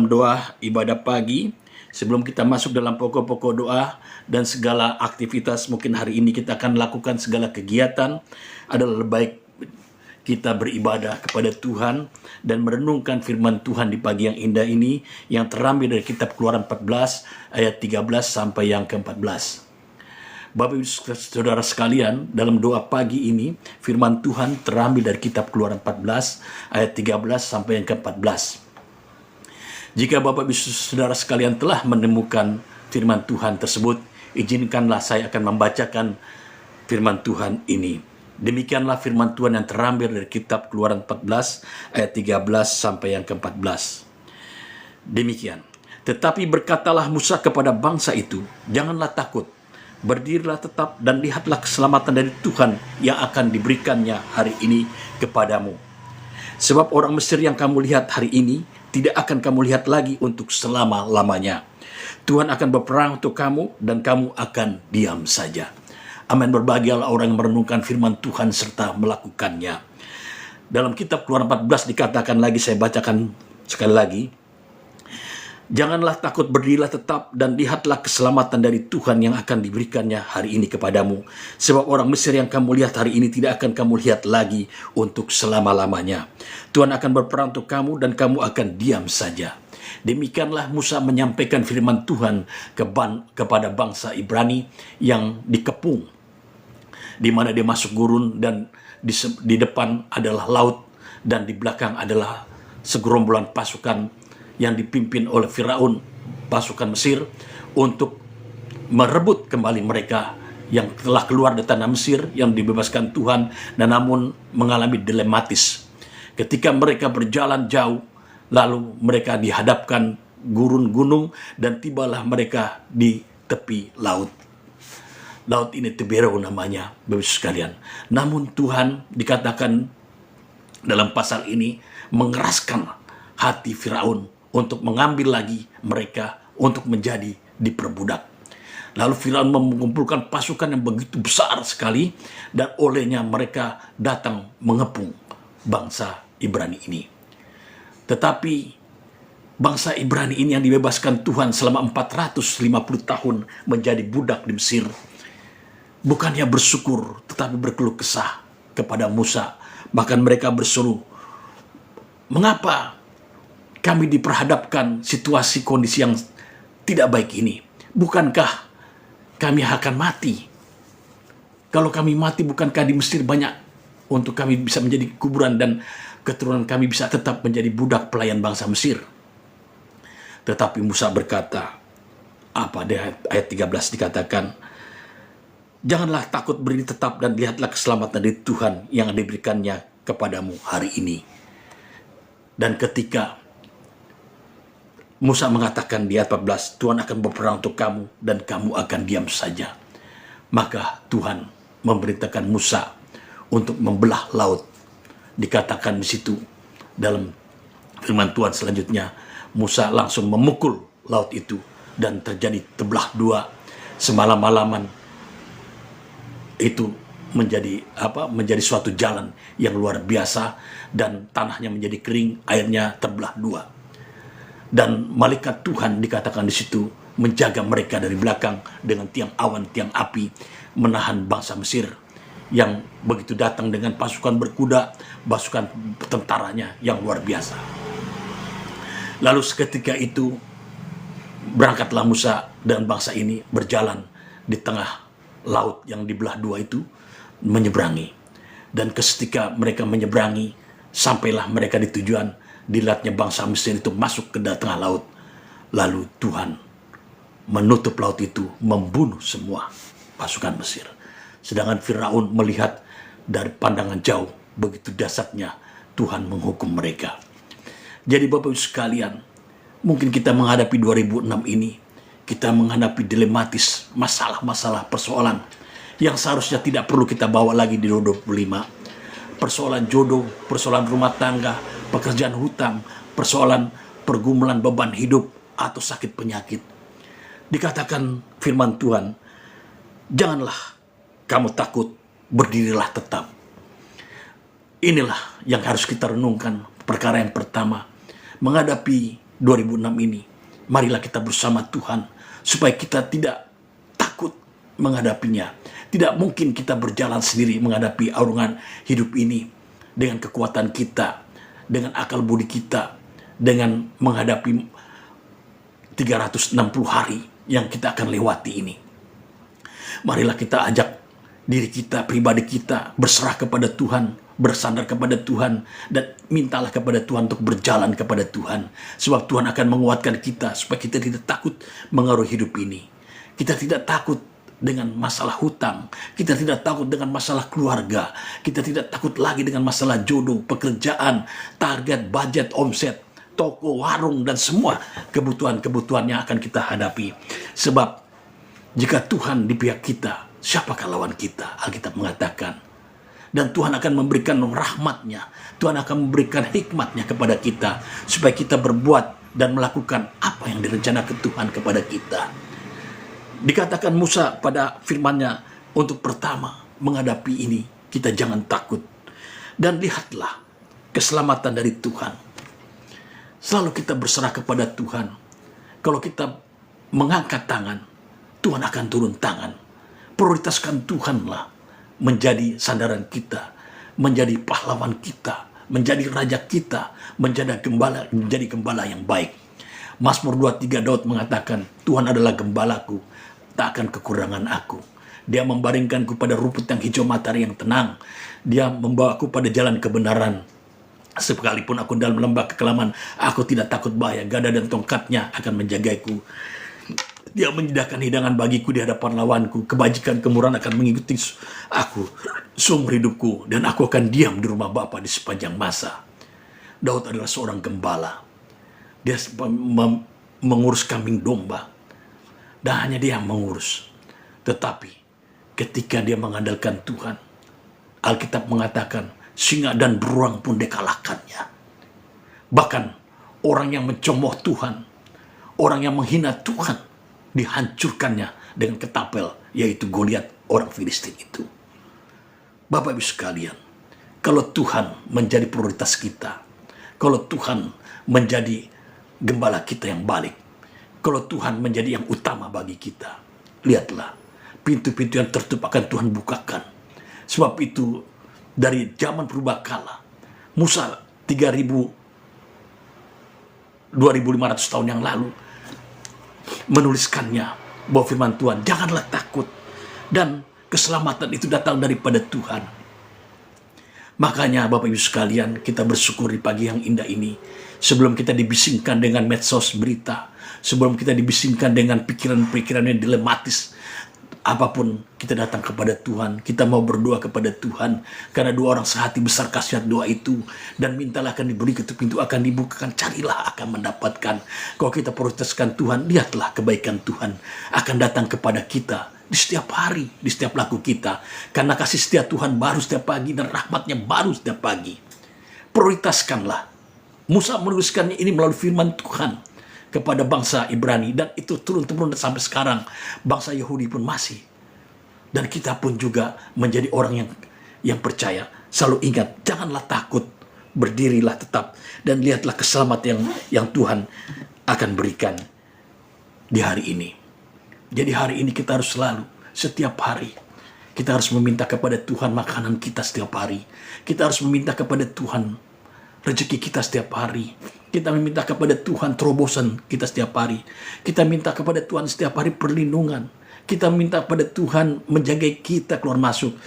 dalam doa ibadah pagi. Sebelum kita masuk dalam pokok-pokok doa dan segala aktivitas mungkin hari ini kita akan lakukan segala kegiatan, adalah lebih baik kita beribadah kepada Tuhan dan merenungkan firman Tuhan di pagi yang indah ini yang terambil dari kitab Keluaran 14 ayat 13 sampai yang ke-14. Bapak Ibu Saudara sekalian, dalam doa pagi ini firman Tuhan terambil dari kitab Keluaran 14 ayat 13 sampai yang ke-14. Jika Bapak Ibu Saudara sekalian telah menemukan firman Tuhan tersebut, izinkanlah saya akan membacakan firman Tuhan ini. Demikianlah firman Tuhan yang terambil dari kitab Keluaran 14 ayat 13 sampai yang ke-14. Demikian. Tetapi berkatalah Musa kepada bangsa itu, janganlah takut, berdirilah tetap dan lihatlah keselamatan dari Tuhan yang akan diberikannya hari ini kepadamu. Sebab orang Mesir yang kamu lihat hari ini tidak akan kamu lihat lagi untuk selama-lamanya. Tuhan akan berperang untuk kamu dan kamu akan diam saja. Amin. Berbahagialah orang yang merenungkan firman Tuhan serta melakukannya. Dalam kitab Keluaran 14 dikatakan lagi, saya bacakan sekali lagi. Janganlah takut, berdirilah tetap dan lihatlah keselamatan dari Tuhan yang akan diberikannya hari ini kepadamu. Sebab orang Mesir yang kamu lihat hari ini tidak akan kamu lihat lagi untuk selama-lamanya. Tuhan akan berperang untuk kamu dan kamu akan diam saja. Demikianlah Musa menyampaikan firman Tuhan kepada bangsa Ibrani yang dikepung, di mana dia masuk gurun dan di depan adalah laut dan di belakang adalah segerombolan pasukan yang dipimpin oleh Firaun, pasukan Mesir, untuk merebut kembali mereka yang telah keluar dari tanah Mesir, yang dibebaskan Tuhan, dan namun mengalami dilematis. Ketika mereka berjalan jauh, lalu mereka dihadapkan gurun gunung, dan tibalah mereka di tepi laut. Laut ini Tiberau namanya, Bapak sekalian. Namun Tuhan dikatakan dalam pasal ini mengeraskan hati Firaun untuk mengambil lagi mereka untuk menjadi diperbudak. Lalu Firaun mengumpulkan pasukan yang begitu besar sekali dan olehnya mereka datang mengepung bangsa Ibrani ini. Tetapi bangsa Ibrani ini yang dibebaskan Tuhan selama 450 tahun menjadi budak di Mesir, bukannya bersyukur tetapi berkeluh kesah kepada Musa. Bahkan mereka berseru, mengapa kami diperhadapkan situasi kondisi yang tidak baik ini? Bukankah kami akan mati? Kalau kami mati, bukankah di Mesir banyak untuk kami bisa menjadi kuburan dan keturunan kami bisa tetap menjadi budak pelayan bangsa Mesir? Tetapi Musa berkata, apa di ayat 13 dikatakan, janganlah takut, berdiri tetap dan lihatlah keselamatan dari Tuhan yang diberikannya kepadamu hari ini. Dan ketika Musa mengatakan di ayat 14, Tuhan akan berperang untuk kamu dan kamu akan diam saja. Maka Tuhan memerintahkan Musa untuk membelah laut. Dikatakan di situ dalam firman Tuhan selanjutnya, Musa langsung memukul laut itu dan terjadi terbelah dua. Semalam-malaman itu menjadi suatu jalan yang luar biasa dan tanahnya menjadi kering, airnya terbelah dua. Dan malaikat Tuhan dikatakan di situ menjaga mereka dari belakang dengan tiang awan, tiang api, menahan bangsa Mesir yang begitu datang dengan pasukan berkuda, pasukan tentaranya yang luar biasa. Lalu seketika itu berangkatlah Musa dan bangsa ini berjalan di tengah laut yang dibelah dua itu, menyeberangi. Dan ketika mereka menyeberangi, sampailah mereka di tujuan. Dilihatnya bangsa Mesir itu masuk ke tengah laut. Lalu Tuhan menutup laut itu, membunuh semua pasukan Mesir. Sedangkan Firaun melihat dari pandangan jauh, begitu dahsyatnya Tuhan menghukum mereka. Jadi Bapak Ibu sekalian, mungkin kita menghadapi 2006 ini, kita menghadapi dilematis, masalah-masalah, persoalan yang seharusnya tidak perlu kita bawa lagi di 2025. Persoalan jodoh, persoalan rumah tangga, pekerjaan hutang, persoalan pergumulan beban hidup, atau sakit penyakit. Dikatakan firman Tuhan, janganlah kamu takut, berdirilah tetap. Inilah yang harus kita renungkan. Perkara yang pertama, menghadapi 2006 ini. Marilah kita bersama Tuhan supaya kita tidak takut menghadapinya. Tidak mungkin kita berjalan sendiri menghadapi arungan hidup ini dengan kekuatan kita, dengan akal budi kita, dengan menghadapi 360 hari yang kita akan lewati ini. Marilah kita ajak diri kita, pribadi kita berserah kepada Tuhan, bersandar kepada Tuhan, dan mintalah kepada Tuhan untuk berjalan kepada Tuhan. Sebab Tuhan akan menguatkan kita supaya kita tidak takut mengaruhi hidup ini. Kita tidak takut dengan masalah hutang, kita tidak takut dengan masalah keluarga, kita tidak takut lagi dengan masalah jodoh, pekerjaan, target, budget, omset, toko, warung, dan semua kebutuhan-kebutuhan yang akan kita hadapi. Sebab jika Tuhan di pihak kita, siapakah lawan kita? Alkitab mengatakan. Dan Tuhan akan memberikan rahmatnya, Tuhan akan memberikan hikmatnya kepada kita, supaya kita berbuat dan melakukan apa yang direncanakan Tuhan kepada kita. Dikatakan Musa pada firman-Nya, untuk pertama menghadapi ini, kita jangan takut. Dan lihatlah keselamatan dari Tuhan. Selalu kita berserah kepada Tuhan. Kalau kita mengangkat tangan, Tuhan akan turun tangan. Prioritaskan Tuhanlah menjadi sandaran kita, menjadi pahlawan kita, menjadi raja kita, menjadi gembala yang baik. Mazmur 23 Daud mengatakan, Tuhan adalah gembalaku, tak akan kekurangan aku. Dia membaringkanku pada rumput yang hijau, matahari yang tenang. Dia membawaku pada jalan kebenaran. Sekalipun aku dalam lembah kekelaman, aku tidak takut bahaya. Gada dan tongkatnya akan menjagaku. Dia menyediakan hidangan bagiku di hadapan lawanku. Kebajikan kemurahan akan mengikuti aku seumur hidupku. Dan aku akan diam di rumah Bapa di sepanjang masa. Daud adalah seorang gembala. Dia mengurus kambing domba. Dan hanya dia yang mengurus. Tetapi ketika dia mengandalkan Tuhan, Alkitab mengatakan singa dan beruang pun dikalahkannya. Bahkan orang yang mencemooh Tuhan, orang yang menghina Tuhan, dihancurkannya dengan ketapel, yaitu Goliat, orang Filistin itu. Bapak Ibu sekalian, kalau Tuhan menjadi prioritas kita, kalau Tuhan menjadi gembala kita yang balik, kalau Tuhan menjadi yang utama bagi kita, lihatlah, pintu-pintu yang tertutup akan Tuhan bukakan. Sebab itu, dari zaman purbakala, Musa 2.500 tahun yang lalu menuliskannya bahwa firman Tuhan, janganlah takut, dan keselamatan itu datang daripada Tuhan. Makanya Bapak Ibu sekalian, kita bersyukur di pagi yang indah ini. Sebelum kita dibisingkan dengan medsos berita, sebelum kita dibisingkan dengan pikiran-pikiran yang dilematis, apapun kita datang kepada Tuhan, kita mau berdoa kepada Tuhan, karena dua orang sehati besar khasiat doa itu, dan mintalah akan diberi, ketuk pintu akan dibukakan, carilah akan mendapatkan. Kalau kita prioritaskan Tuhan, lihatlah kebaikan Tuhan akan datang kepada kita di setiap hari, di setiap laku kita, karena kasih setia Tuhan baru setiap pagi dan rahmatnya baru setiap pagi. Prioritaskanlah. Musa menuliskannya ini melalui firman Tuhan kepada bangsa Ibrani, dan itu turun-temurun sampai sekarang. Bangsa Yahudi pun masih, dan kita pun juga menjadi orang yang percaya. Selalu ingat, janganlah takut, berdirilah tetap, dan lihatlah keselamatan yang Tuhan akan berikan di hari ini. Jadi hari ini kita harus selalu, setiap hari, kita harus meminta kepada Tuhan makanan kita setiap hari. Kita harus meminta kepada Tuhan rezeki kita setiap hari. Kita meminta kepada Tuhan terobosan kita setiap hari. Kita minta kepada Tuhan setiap hari perlindungan. Kita minta kepada Tuhan menjaga kita keluar masuk.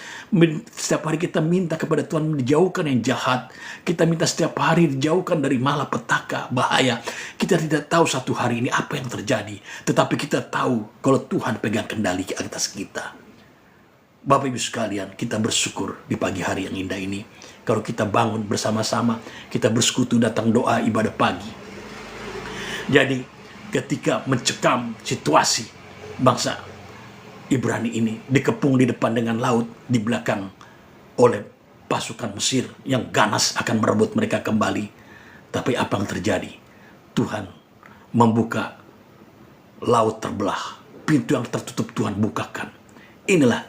Setiap hari kita minta kepada Tuhan dijauhkan yang jahat. Kita minta setiap hari dijauhkan dari malapetaka, bahaya. Kita tidak tahu satu hari ini apa yang terjadi. Tetapi kita tahu kalau Tuhan pegang kendali atas kita. Bapak Ibu sekalian, kita bersyukur di pagi hari yang indah ini. Kalau kita bangun bersama-sama, kita bersekutu datang doa ibadah pagi. Jadi ketika mencekam situasi bangsa Ibrani ini, dikepung di depan dengan laut, di belakang oleh pasukan Mesir yang ganas akan merebut mereka kembali. Tapi apa yang terjadi? Tuhan membuka laut terbelah, pintu yang tertutup Tuhan bukakan. Inilah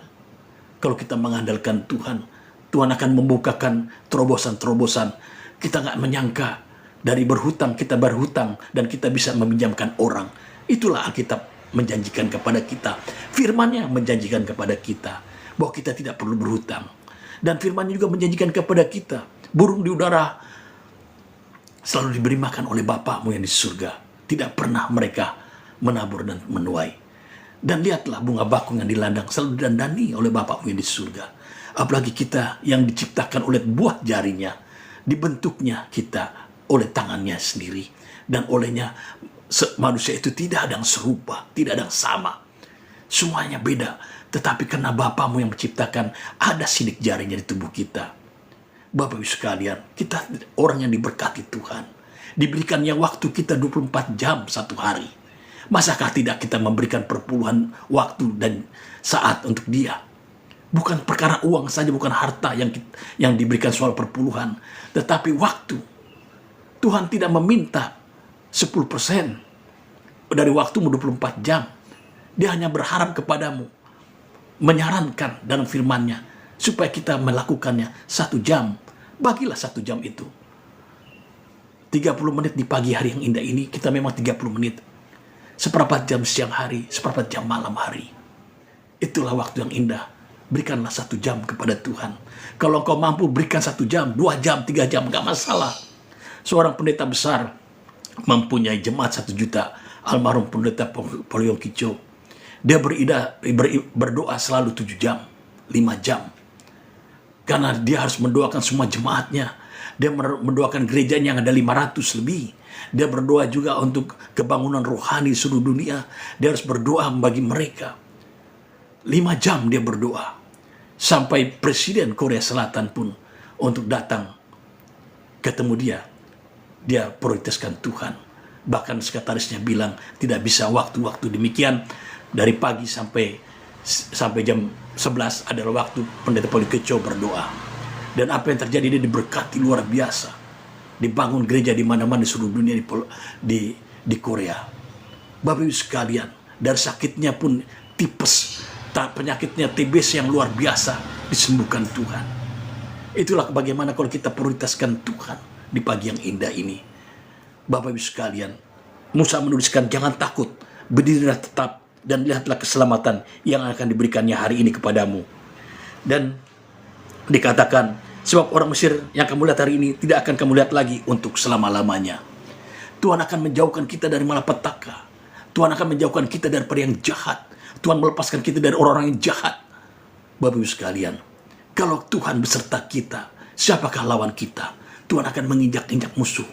kalau kita mengandalkan Tuhan, Tuhan akan membukakan terobosan-terobosan. Kita nggak menyangka Dari berhutang, kita berhutang, dan kita bisa meminjamkan orang. Itulah Alkitab menjanjikan kepada kita. Firman-Nya menjanjikan kepada kita bahwa kita tidak perlu berhutang. Dan firman-Nya juga menjanjikan kepada kita, burung di udara selalu diberi makan oleh Bapakmu yang di surga. Tidak pernah mereka menabur dan menuai. Dan lihatlah bunga bakung yang di ladang selalu didandani oleh Bapakmu yang di surga. Apalagi kita yang diciptakan oleh buah jarinya, dibentuknya kita oleh tangannya sendiri. Dan olehnya manusia itu tidak ada yang serupa, tidak ada yang sama. Semuanya beda. Tetapi karena Bapakmu yang menciptakan, ada sidik jarinya di tubuh kita. Bapak Ibu sekalian, kita orang yang diberkati Tuhan. Diberikannya waktu kita 24 jam satu hari. Masakah tidak kita memberikan perpuluhan waktu dan saat untuk Dia? Bukan perkara uang saja, bukan harta yang diberikan soal perpuluhan. Tetapi waktu. Tuhan tidak meminta 10% dari waktumu 24 jam. Dia hanya berharap kepadamu, menyarankan dalam firman-Nya, supaya kita melakukannya 1 jam. Bagilah 1 jam itu. 30 menit di pagi hari yang indah ini, kita memang 30 menit. Seperempat jam siang hari, seperempat jam malam hari. Itulah waktu yang indah. Berikanlah 1 jam kepada Tuhan. Kalau engkau mampu berikan 1 jam, 2 jam, 3 jam, gak masalah. Seorang pendeta besar mempunyai jemaat 1 juta, almarhum pendeta Poliong Kicho. Dia berdoa selalu 7 jam, 5 jam. Karena dia harus mendoakan semua jemaatnya. Dia mendoakan gerejanya yang ada 500 lebih. Dia berdoa juga untuk kebangunan rohani seluruh dunia. Dia harus berdoa bagi mereka. 5 jam dia berdoa. Sampai Presiden Korea Selatan pun untuk datang ketemu dia. Dia prioritaskan Tuhan. Bahkan sekretarisnya bilang tidak bisa waktu-waktu demikian. Dari pagi sampai jam 11 adalah waktu pendeta Poliong Kicho berdoa. Dan apa yang terjadi, dia diberkati luar biasa. Dibangun gereja di mana-mana di seluruh dunia di Korea. Bapak Ibu sekalian, dari sakitnya pun tipes, penyakitnya TBC yang luar biasa disembuhkan Tuhan. Itulah bagaimana kalau kita prioritaskan Tuhan di pagi yang indah ini. Bapak Ibu sekalian, Musa menuliskan, jangan takut, berdirilah tetap, dan lihatlah keselamatan yang akan diberikannya hari ini kepadamu. Dan dikatakan, sebab orang Mesir yang kamu lihat hari ini tidak akan kamu lihat lagi untuk selama-lamanya. Tuhan akan menjauhkan kita dari malapetaka. Tuhan akan menjauhkan kita daripada yang jahat. Tuhan melepaskan kita dari orang-orang yang jahat. Bapak Ibu sekalian, kalau Tuhan beserta kita, siapakah lawan kita? Tuhan akan menginjak-injak musuh.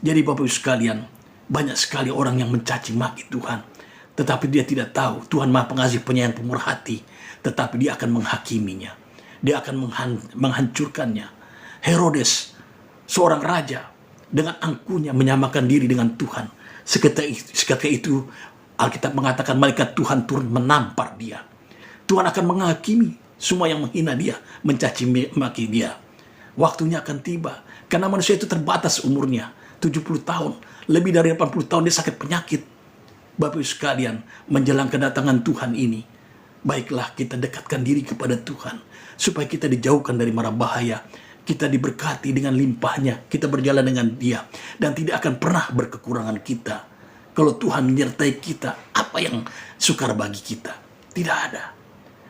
Jadi Bapak Ibu sekalian, banyak sekali orang yang mencaci maki Tuhan. Tetapi dia tidak tahu Tuhan Maha Pengasih, Penyayang, Pemurah hati. Tetapi dia akan menghakiminya. Dia akan menghancurkannya. Herodes, seorang raja, dengan angkuhnya menyamakan diri dengan Tuhan. Seketika itu Alkitab mengatakan malaikat Tuhan turun menampar dia. Tuhan akan menghakimi semua yang menghina dia, mencaci maki dia. Waktunya akan tiba. Karena manusia itu terbatas umurnya. 70 tahun. Lebih dari 80 tahun dia sakit penyakit. Bapak Ibu sekalian, menjelang kedatangan Tuhan ini, baiklah kita dekatkan diri kepada Tuhan. Supaya kita dijauhkan dari mara bahaya. Kita diberkati dengan limpahnya. Kita berjalan dengan Dia. Dan tidak akan pernah berkekurangan kita. Kalau Tuhan menyertai kita, apa yang sukar bagi kita? Tidak ada.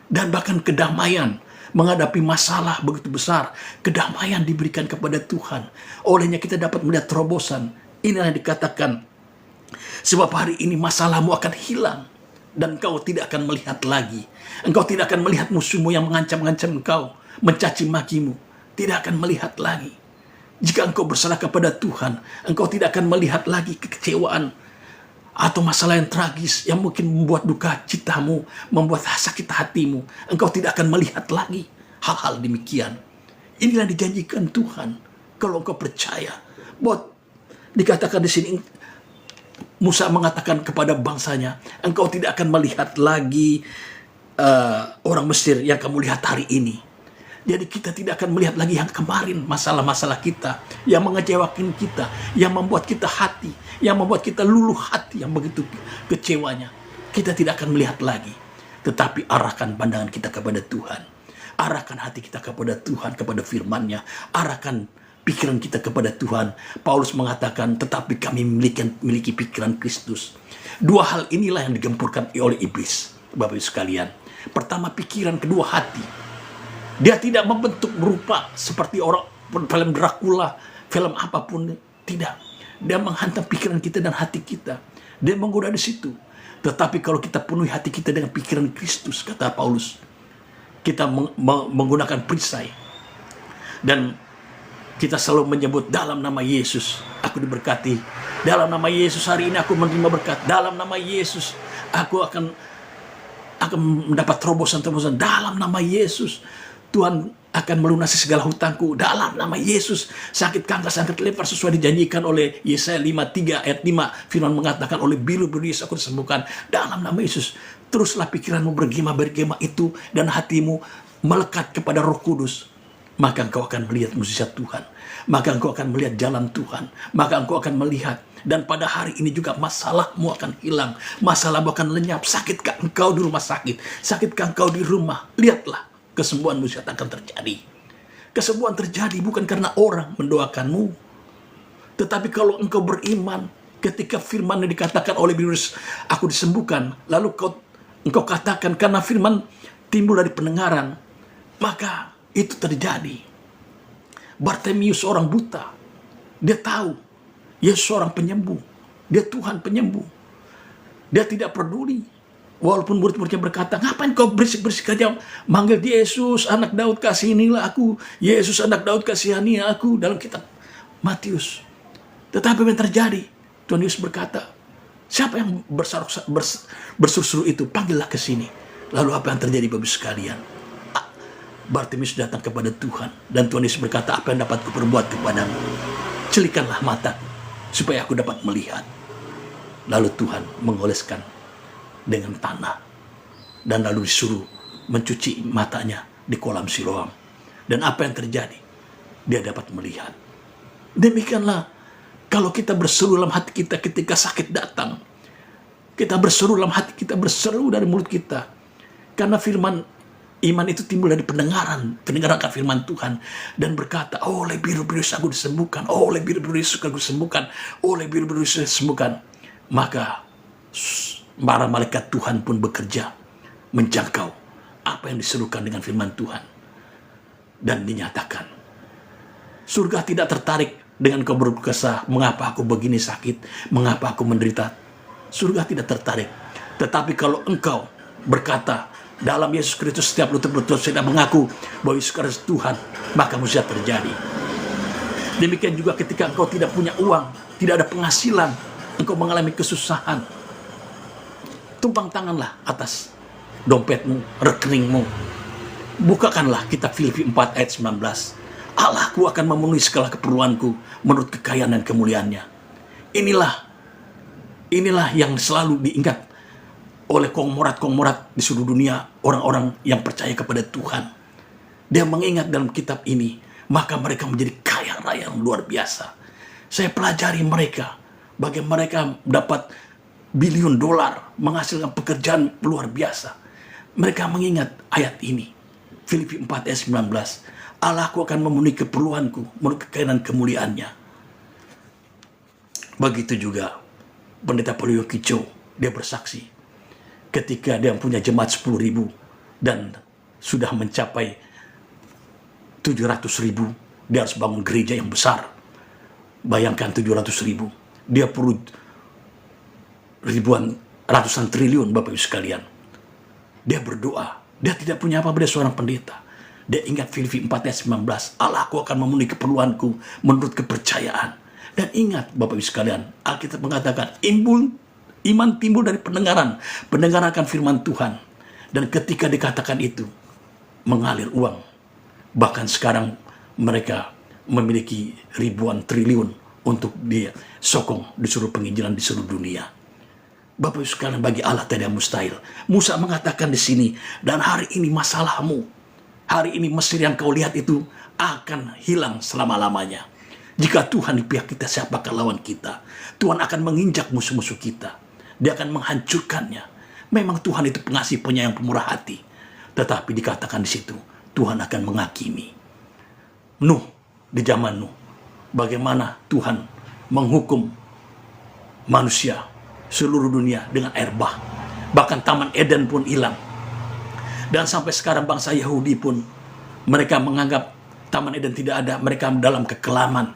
Dan bahkan kedamaian menghadapi masalah begitu besar, kedamaian diberikan kepada Tuhan. Olehnya kita dapat melihat terobosan. Inilah yang dikatakan, sebab hari ini masalahmu akan hilang dan engkau tidak akan melihat lagi. Engkau tidak akan melihat musuhmu yang mengancam-ngancam engkau, mencaci makimu. Tidak akan melihat lagi. Jika engkau berserah kepada Tuhan, engkau tidak akan melihat lagi kekecewaan atau masalah yang tragis yang mungkin membuat duka citamu, membuat sakit hatimu. Engkau tidak akan melihat lagi hal-hal demikian. Inilah dijanjikan Tuhan. Kalau engkau percaya, bahwa dikatakan di sini, Musa mengatakan kepada bangsanya, engkau tidak akan melihat lagi orang Mesir yang kamu lihat hari ini. Jadi kita tidak akan melihat lagi yang kemarin, masalah-masalah kita, yang mengecewakan kita, yang membuat kita hati, yang membuat kita luluh hati, yang begitu kecewanya. Kita tidak akan melihat lagi. Tetapi arahkan pandangan kita kepada Tuhan. Arahkan hati kita kepada Tuhan, kepada firman-Nya. Arahkan pikiran kita kepada Tuhan. Paulus mengatakan, tetapi kami memiliki pikiran Kristus. Dua hal inilah yang digempurkan oleh iblis, Bapak Ibu sekalian. Pertama pikiran, kedua hati. Dia tidak membentuk berupa seperti orang film Dracula, film apapun. Tidak. Dia menghantam pikiran kita dan hati kita. Dia menggoda di situ. Tetapi kalau kita penuhi hati kita dengan pikiran Kristus, kata Paulus, kita menggunakan perisai. Dan kita selalu menyebut dalam nama Yesus aku diberkati. Dalam nama Yesus hari ini aku menerima berkat. Dalam nama Yesus aku akan mendapat terobosan-terobosan. Dalam nama Yesus Tuhan akan melunasi segala hutangku. Dalam nama Yesus sakit kanker, sakit leper sesuai dijanjikan oleh Yesaya 53 ayat 5. Firman mengatakan oleh biru-biru Yesus aku disembuhkan. Dalam nama Yesus. Teruslah pikiranmu bergema-bergema itu dan hatimu melekat kepada Roh Kudus. Maka engkau akan melihat mukjizat Tuhan. Maka engkau akan melihat jalan Tuhan. Maka engkau akan melihat. Dan pada hari ini juga masalahmu akan hilang. Masalahmu akan lenyap. Sakitkah engkau di rumah sakit? Sakitkah engkau di rumah? Lihatlah. Kesembuhan mukjizat akan terjadi. Kesembuhan terjadi bukan karena orang mendoakanmu. Tetapi kalau engkau beriman, ketika firman yang dikatakan oleh virus, aku disembuhkan, lalu engkau katakan karena firman timbul dari pendengaran, maka itu terjadi. Bartimius orang buta, dia tahu Yesus seorang penyembuh, dia Tuhan penyembuh. Dia tidak peduli. Walaupun murid-muridnya berkata, ngapain kau berisik-berisik aja, manggil Yesus anak Daud, kasihanilah aku. Yesus anak Daud, kasihanilah aku, dalam kitab Matius. Tetapi yang terjadi, Tuhan Yesus berkata, siapa yang berseru-seru itu, panggillah ke sini. Lalu apa yang terjadi Bapak sekalian? Bartimius datang kepada Tuhan, dan Tuhan Yesus berkata, apa yang dapat kuperbuat kepadamu? Celikanlah mataku supaya aku dapat melihat. Lalu Tuhan mengoleskan dengan tanah, dan lalu disuruh mencuci matanya di kolam Siloam. Dan apa yang terjadi? Dia dapat melihat. Demikianlah kalau kita berseru dalam hati kita ketika sakit datang. Kita berseru dalam hati kita, berseru dari mulut kita. Karena firman iman itu timbul dari pendengaran akan firman Tuhan, dan berkata, oleh biru-biru aku disembuhkan, oleh biru-biru aku disembuhkan, oleh biru-biru aku disembuhkan. Maka para malaikat Tuhan pun bekerja menjangkau apa yang diserukan dengan firman Tuhan, dan dinyatakan surga tidak tertarik dengan kau berkesah, mengapa aku begini sakit, mengapa aku menderita. Surga tidak tertarik. Tetapi kalau engkau berkata dalam Yesus Kristus setiap lutut sudah mengaku bahwa Yesus Kristus Tuhan, maka mukjizat terjadi. Demikian juga ketika engkau tidak punya uang, tidak ada penghasilan, engkau mengalami kesusahan, tumpang tanganlah atas dompetmu, rekeningmu. Bukakanlah kitab Filipi 4 ayat 19. Allahku akan memenuhi segala keperluanku menurut kekayaan dan kemuliaannya. Inilah yang selalu diingat oleh kongmorat-kongmorat di seluruh dunia, orang-orang yang percaya kepada Tuhan. Dia mengingat dalam kitab ini, maka mereka menjadi kaya raya yang luar biasa. Saya pelajari mereka, bagaimana mereka dapat bilion dolar, menghasilkan pekerjaan luar biasa. Mereka mengingat ayat ini, Filipi 4 ayat 19. Allahku akan memenuhi keperluanku menurut kekayaan kemuliaannya. Begitu juga Pendeta Polio Kicho, dia bersaksi ketika dia punya jemaat 10.000 dan sudah mencapai 700.000, dia harus bangun gereja yang besar. Bayangkan 700.000, dia perlu ratusan triliun Bapak Ibu sekalian. Dia berdoa, dia tidak punya apa-apa, dia seorang pendeta. Dia ingat Filipi 4 ayat 19, Allahku akan memenuhi keperluanku menurut kepercayaan. Dan ingat Bapak Ibu sekalian, Alkitab mengatakan iman timbul dari pendengaran akan firman Tuhan. Dan ketika dikatakan itu, mengalir uang. Bahkan sekarang mereka memiliki ribuan triliun untuk dia sokong di seluruh penginjilan di seluruh dunia. Bapak Ibu sekalian, bagi Allah tidak mustahil. Musa mengatakan di sini, dan hari ini masalahmu, hari ini Mesir yang kau lihat itu akan hilang selama-lamanya. Jika Tuhan di pihak kita, siapakah lawan kita? Tuhan akan menginjak musuh-musuh kita. Dia akan menghancurkannya. Memang Tuhan itu pengasih, penyayang, pemurah hati. Tetapi dikatakan di situ, Tuhan akan menghakimi. Nuh, di zaman Nuh, bagaimana Tuhan menghukum manusia seluruh dunia dengan air bah. Bahkan Taman Eden pun hilang. Dan sampai sekarang bangsa Yahudi pun, mereka menganggap Taman Eden tidak ada. Mereka dalam kekelaman.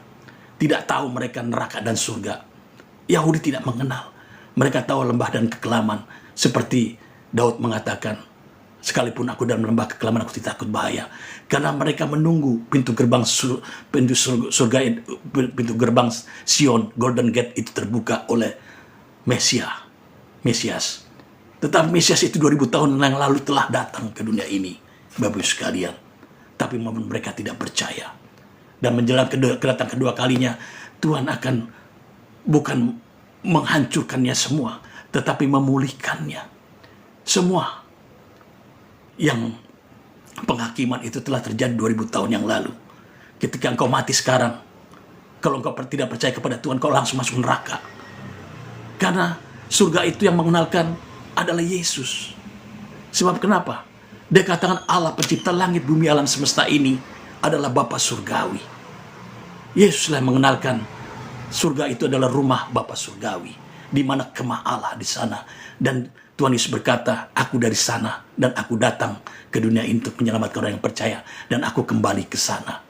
Tidak tahu mereka neraka dan surga. Yahudi tidak mengenal. Mereka tahu lembah dan kekelaman. Seperti Daud mengatakan, sekalipun aku dalam lembah kekelaman, aku tidak takut bahaya. Karena mereka menunggu pintu gerbang surga, pintu gerbang Sion, Golden Gate itu terbuka oleh Mesias. Tetapi Mesias itu 2000 tahun yang lalu telah datang ke dunia ini, Bapak Ibu sekalian. Tapi mereka tidak percaya. Dan menjelang kedatangan kedua kalinya, Tuhan akan bukan menghancurkannya semua, tetapi memulihkannya. Semua yang penghakiman itu telah terjadi 2000 tahun yang lalu. Ketika engkau mati sekarang, kalau engkau tidak percaya kepada Tuhan, kau langsung masuk neraka. Karena surga itu yang mengenalkan adalah Yesus. Sebab kenapa? Dia katakan Allah pencipta langit, bumi, alam semesta ini adalah Bapa surgawi. Yesuslah yang mengenalkan surga itu adalah rumah Bapa surgawi, di mana kemah Allah di sana. Dan Tuhan Yesus berkata, aku dari sana dan aku datang ke dunia ini untuk menyelamatkan orang yang percaya, dan aku kembali ke sana.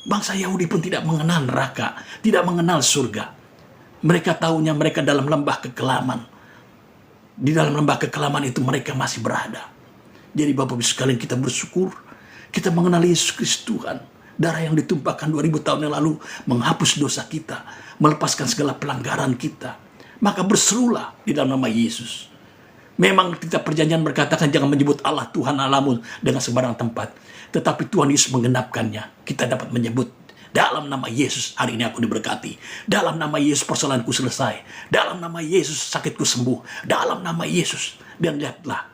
Bangsa Yahudi pun tidak mengenal neraka, tidak mengenal surga. Mereka tahunya mereka dalam lembah kekelaman. Di dalam lembah kekelaman itu mereka masih berada. Jadi Bapak Ibu sekalian, kita bersyukur kita mengenal Yesus Kristus Tuhan. Darah yang ditumpahkan 2000 tahun yang lalu menghapus dosa kita, melepaskan segala pelanggaran kita. Maka berserulah di dalam nama Yesus. Memang kita perjanjian berkatakan jangan menyebut Allah Tuhan Allahmu dengan sembarang tempat. Tetapi Tuhan Yesus menggenapkannya. Kita dapat menyebut dalam nama Yesus hari ini aku diberkati. Dalam nama Yesus persoalanku selesai. Dalam nama Yesus sakitku sembuh. Dalam nama Yesus. Dan lihatlah,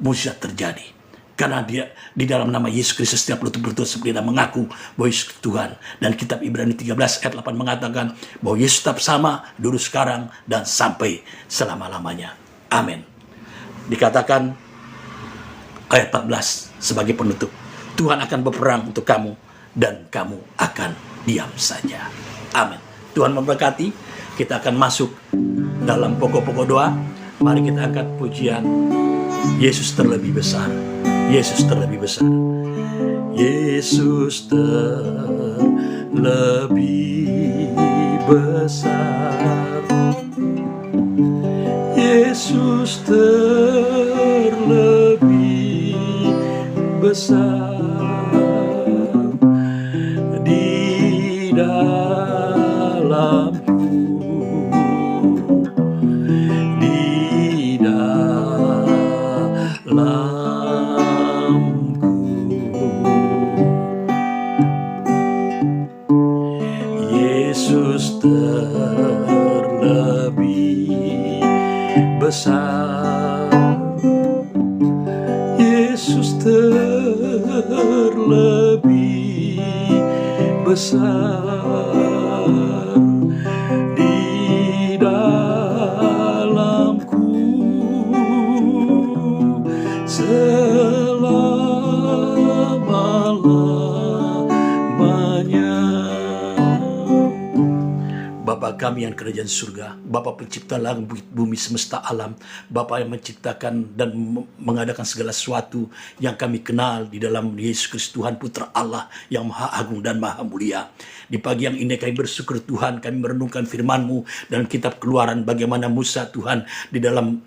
mujizat terjadi. Karena dia di dalam nama Yesus Kristus setiap lutut bertutur seperti mengaku bahwa Yesus Tuhan. Dan kitab Ibrani 13 ayat 8 mengatakan bahwa Yesus tetap sama dulu, sekarang, dan sampai selama-lamanya. Amin. Dikatakan ayat 14 sebagai penutup, Tuhan akan berperang untuk kamu dan kamu akan diam saja. Amin. Tuhan memberkati. Kita akan masuk dalam pokok-pokok doa. Mari kita angkat pujian Yesus terlebih besar. Yesus terlebih besar. Yesus terlebih besar. Yesus terlebih besar di dalamku, di dalamku. Yesus terlebih besar. Yesus terlebih besar di dalamku selama-lamanya. Bapa kami yang kerajaan surga, Bapa pencipta langit bumi semesta alam, Bapa yang menciptakan dan mengadakan segala sesuatu yang kami kenal di dalam Yesus Kristus Tuhan Putra Allah yang maha agung dan maha mulia. Di pagi yang ini kami bersyukur Tuhan, kami merenungkan firman-Mu dan kitab Keluaran, bagaimana Musa Tuhan di dalam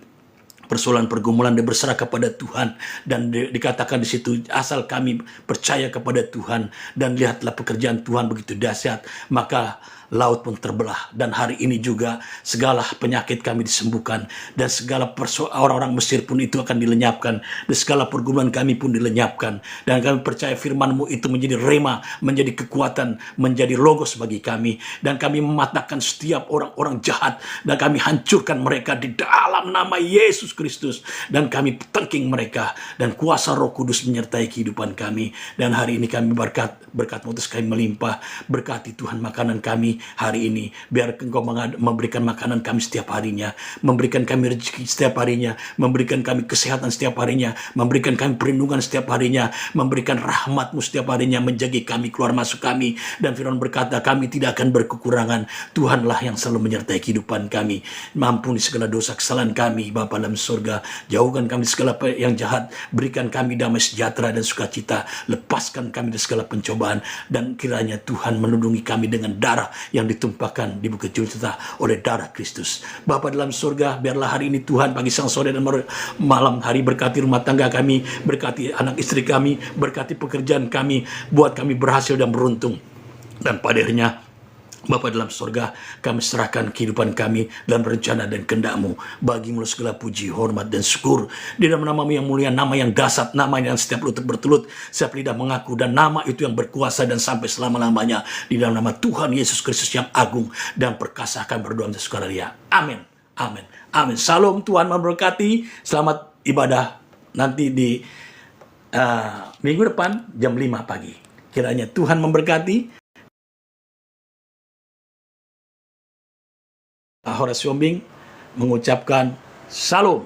persoalan pergumulan dia berserah kepada Tuhan, dan dikatakan di situ asal kami percaya kepada Tuhan dan lihatlah pekerjaan Tuhan begitu dahsyat, maka laut pun terbelah. Dan hari ini juga segala penyakit kami disembuhkan, dan segala orang-orang Mesir pun itu akan dilenyapkan, dan segala pergumulan kami pun dilenyapkan. Dan kami percaya firman-Mu itu menjadi rema, menjadi kekuatan, menjadi logos bagi kami, dan kami mematahkan setiap orang-orang jahat, dan kami hancurkan mereka di dalam dalam nama Yesus Kristus. Dan kami thanking mereka, dan kuasa Roh Kudus menyertai kehidupan kami. Dan hari ini kami berkat mutus kami melimpah. Berkati Tuhan makanan kami hari ini. Biar Engkau memberikan makanan kami setiap harinya, memberikan kami rezeki setiap harinya, memberikan kami kesehatan setiap harinya, memberikan kami perlindungan setiap harinya, memberikan rahmat-Mu setiap harinya, menjaga kami, keluar masuk kami. Dan firman berkata, kami tidak akan berkekurangan. Tuhanlah yang selalu menyertai kehidupan kami. Mampuni segala dosa kesalahan kami, Bapa dalam surga. Jauhkan kami segala yang jahat. Berikan kami damai sejahtera dan sukacita. Lepaskan kami dari segala pencobaan. Dan kiranya Tuhan melindungi kami dengan darah yang ditumpahkan di bukit Golgota oleh darah Kristus. Bapa dalam surga, biarlah hari ini Tuhan, pagi, siang, sore, dan malam hari, berkati rumah tangga kami, berkati anak istri kami, berkati pekerjaan kami, buat kami berhasil dan beruntung. Dan pada akhirnya, Bapa dalam surga, kami serahkan kehidupan kami dalam rencana dan kehendak-Mu. Bagi-Mu segala puji, hormat, dan syukur. Di dalam nama-Mu yang mulia, nama yang dasar, nama yang setiap lutut bertelut, setiap lidah mengaku, dan nama itu yang berkuasa dan sampai selama-lamanya. Di dalam nama Tuhan Yesus Kristus yang agung dan perkasa, kami berdoa dan sukaria. Amin. Amin. Amin. Salam, Tuhan memberkati. Selamat ibadah nanti di minggu depan jam 5 pagi. Kiranya Tuhan memberkati. Horace Yombing mengucapkan salam.